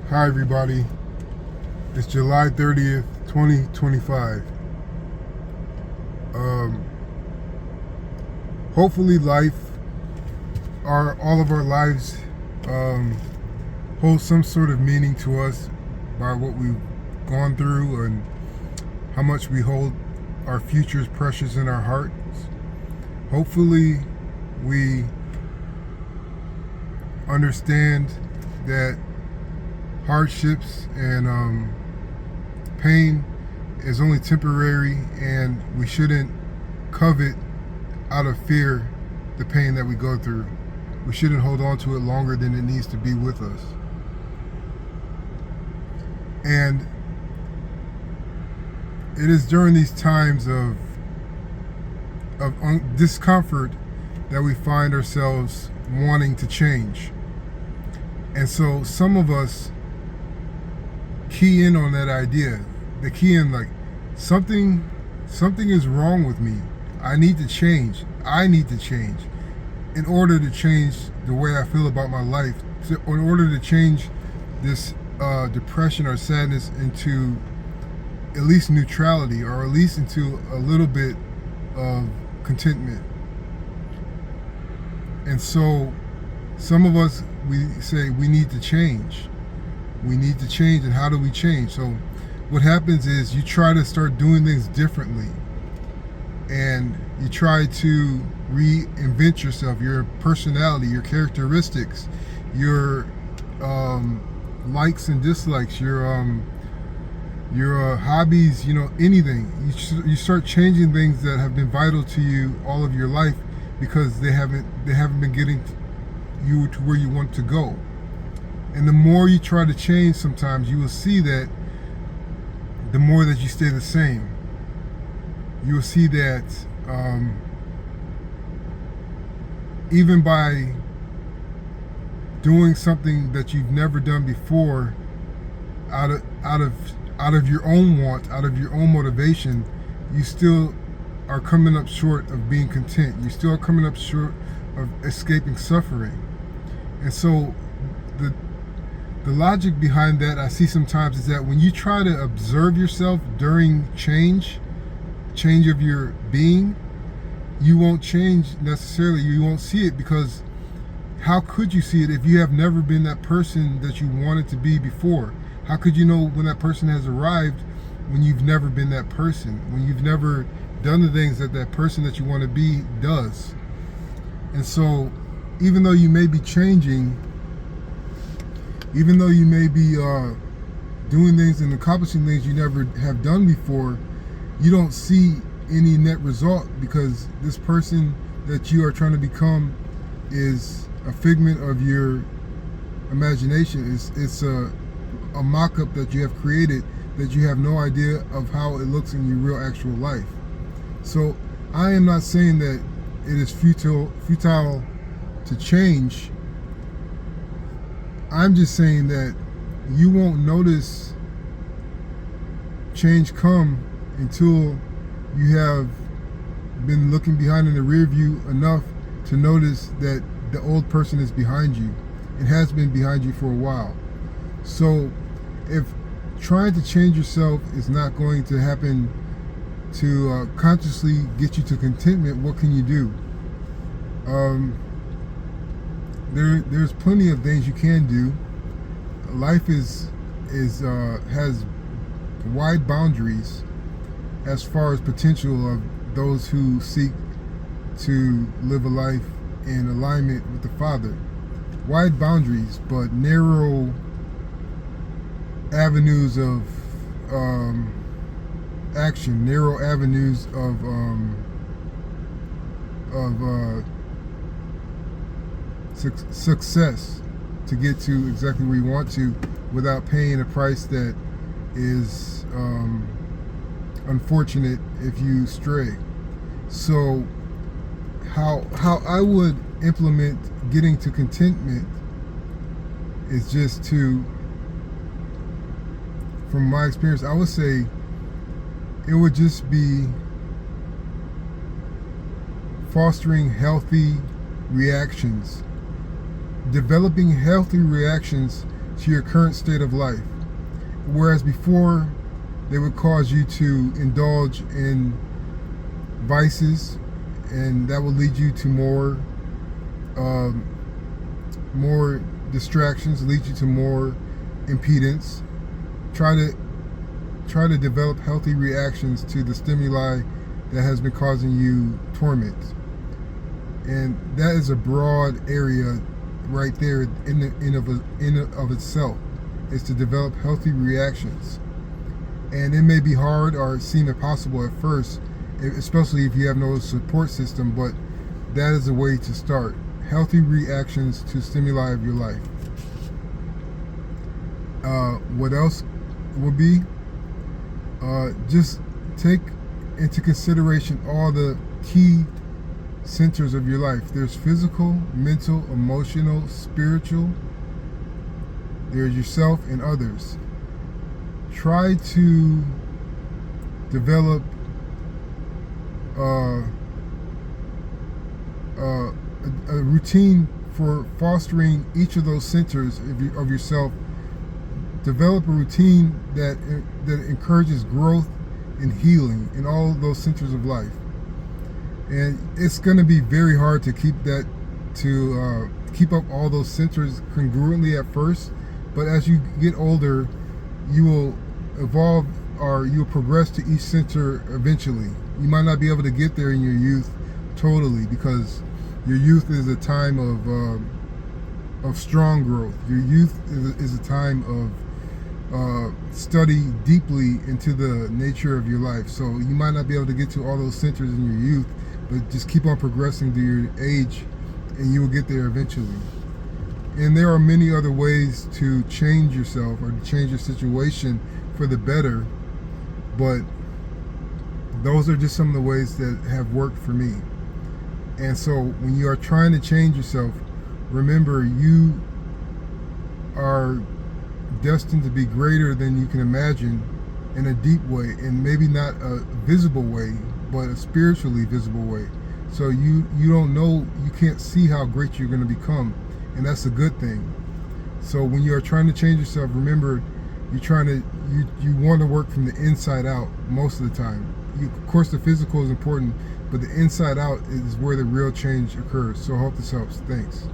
Hi everybody, it's July 30th, 2025. Um, Hopefully all of our lives hold some sort of meaning to us by what we've gone through and how much we hold our futures precious in our hearts. Hopefully we understand that hardships and pain is only temporary, and we shouldn't covet out of fear the pain that we go through. We shouldn't hold on to it longer than it needs to be with us. And it is during these times of discomfort that we find ourselves wanting to change. And so some of us key in on that idea. They key in like something is wrong with me. I need to change. I need to change in order to change the way I feel about my life. In order to change this depression or sadness into at least neutrality, or at least into a little bit of contentment. And so some of us, we say we need to change. We need to change, and how do we change? So what happens is you try to start doing things differently, and you try to reinvent yourself, your personality, your characteristics, your likes and dislikes, your hobbies, anything. You start changing things that have been vital to you all of your life, because they haven't been getting you to where you want to go. And the more you try to change, sometimes you will see that the more that you stay the same. You will see that even by doing something that you've never done before, out of your own want, out of your own motivation, you still are coming up short of being content. You still are coming up short of escaping suffering. And so the logic behind that I see sometimes is that when you try to observe yourself during change of your being, you won't change necessarily. You won't see it, because how could you see it if you have never been that person that you wanted to be before? How could you know when that person has arrived when you've never been that person, when you've never done the things that that person that you want to be does? And so even though you may be changing, even though you may be doing things and accomplishing things you never have done before, you don't see any net result, because this person that you are trying to become is a figment of your imagination. It's a mock-up that you have created that you have no idea of how it looks in your real actual life. So I am not saying that it is futile to change. I'm just saying that you won't notice change come until you have been looking behind in the rear view enough to notice that the old person is behind you. It has been behind you for a while. So if trying to change yourself is not going to happen to consciously get you to contentment, what can you do? There's plenty of things you can do. Life has wide boundaries as far as potential of those who seek to live a life in alignment with the Father. Wide boundaries, but narrow avenues of action, narrow avenues of success to get to exactly where you want to, without paying a price that is unfortunate if you stray. So how I would implement getting to contentment is just to, from my experience, I would say it would just be fostering healthy reactions, developing healthy reactions to your current state of life. Whereas before, they would cause you to indulge in vices, and that will lead you to more distractions, lead you to more impedance. Try to develop healthy reactions to the stimuli that has been causing you torment. And that is a broad area right there in of itself, is to develop healthy reactions. And it may be hard or seem impossible at first, especially if you have no support system, but that is a way to start. Healthy reactions to stimuli of your life. What else would be? Just take into consideration all the key centers of your life. There's physical, mental, emotional, spiritual. There's yourself and others. Try to develop a routine for fostering each of those centers of yourself. Develop a routine that encourages growth and healing in all those centers of life. And it's going to be very hard to keep up all those centers congruently at first, but as you get older, you will evolve, or you'll progress to each center eventually. You might not be able to get there in your youth totally, because your youth is a time of strong growth. Your youth is a time of study deeply into the nature of your life. So you might not be able to get to all those centers in your youth, but just keep on progressing to your age and you will get there eventually. And there are many other ways to change yourself or to change your situation for the better, but those are just some of the ways that have worked for me. And so when you are trying to change yourself, remember you are destined to be greater than you can imagine in a deep way, and maybe not a visible way, but a spiritually visible way. So you don't know, you can't see how great you're going to become, and that's a good thing. So when you are trying to change yourself, remember you want to work from the inside out most of the time. Of course the physical is important, but the inside out is where the real change occurs. So I hope this helps. Thanks.